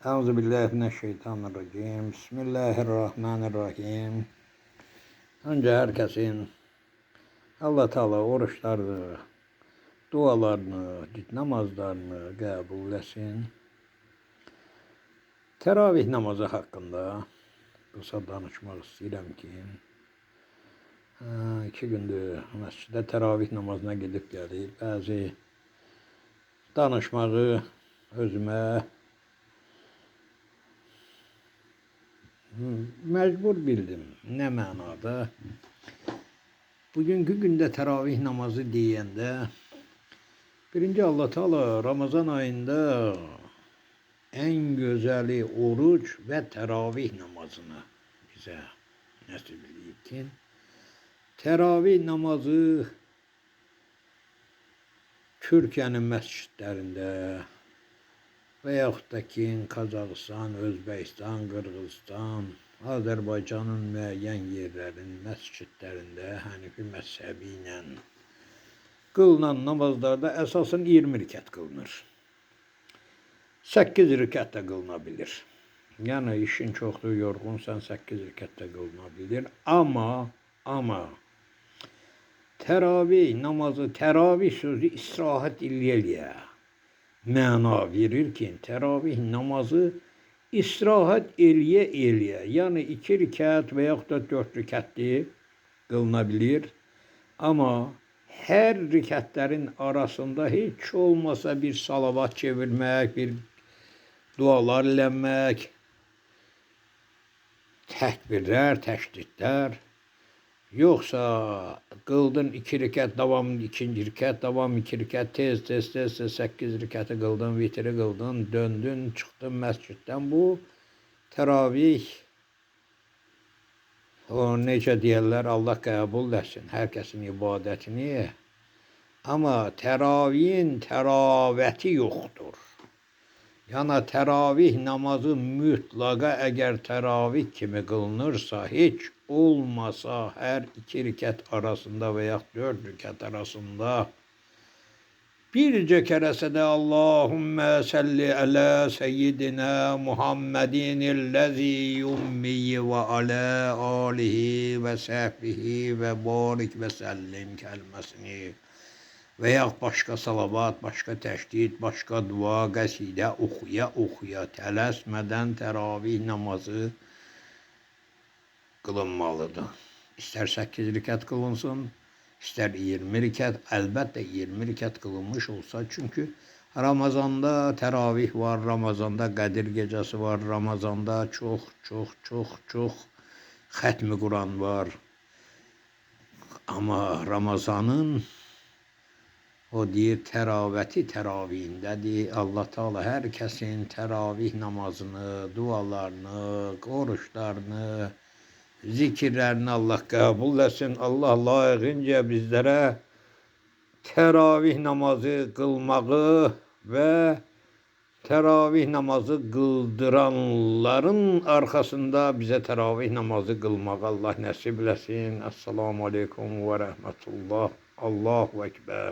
Euzubillahimineşşeytanirracim. Bismillahirrahmanirrahim. Önce herkesin Allah Teala oruçlarını, dualarını, namazlarını kabul etsin. Teravih namazı hakkında kısa danışmak istedim ki 2 gündür mescide teravih namazına gidip gelip bazı danışmağı özüme mecbur bildim. Ne manada? Bugünkü günde teravih namazı diyende birinci Allah Teala Ramazan ayında en güzeli oruç ve teravih namazını bize nasip ettin. Teravih namazı Türkiye'nin mescitlerinde veyahut da ki Kazakistan, Özbekistan, Kırgızistan, Azerbaycan'ın müəyyən yerlerin mescitlerinde Hanefi mezhebiyle kılınan namazlarda esasen 20 rekat kılınır. 8 rekat da kılınabilir. Yani işin çokluğu yorgunsan 8 rekat da kılınabilir. Ama teravih namazı, teravih sözü istirahat illiyeliye mana verir ki teravih namazı istirahat eliye yani 2 rekat veyahut da 4 rekatli kılınabilir. Ama her rekatlerin arasında hiç olmasa bir salavat çevirmek, bir dualar eləmək, təkbirlər, təşdidlər. Yoksa kıldın 2 rekat devam, 2. rekat devam, 2 rekat tez 8 rekatı kıldın, vitri kıldın, döndün, çıktın mescitten. Bu teravih, o nece diyorlar, Allah kabul etsin herkesin ibadetini. Ama teravihin teraveti yoktur. Yani teravih namazı mutlaka eğer teravih kimi kılınırsa hiç olmasa her 2 rekat arasında veya 4 rekat arasında birce kerese de Allahümme salli ala seyyidina Muhammedinillezî yummi ve ala alihi ve sahbihi ve barik ve sellim kelimesini veya başka salavat, başka təşdid, başka dua, qəsidə oxuya tələsmədən teravih namazı kılınmalıdır. İster 8 rekat kılınsın, ister 20 rekat, elbette 20 rekat kılınmış olsa çünkü Ramazanda teravih var, Ramazanda Kadir gecesi var, Ramazanda çok Xətmi Kur'an var. Ama Ramazanın o deyir teraveti teravihindədir. Allah Teala herkesin teravih namazını, dualarını, oruçlarını, zikirlerini Allah kabul etsin. Allah layıkınca bizlere teravih namazı kılmağı ve teravih namazı kıldıranların arkasında bize teravih namazı kılmağı Allah nasip etsin. Esselamu Aleyküm ve Rahmetullah. Allahu Ekber.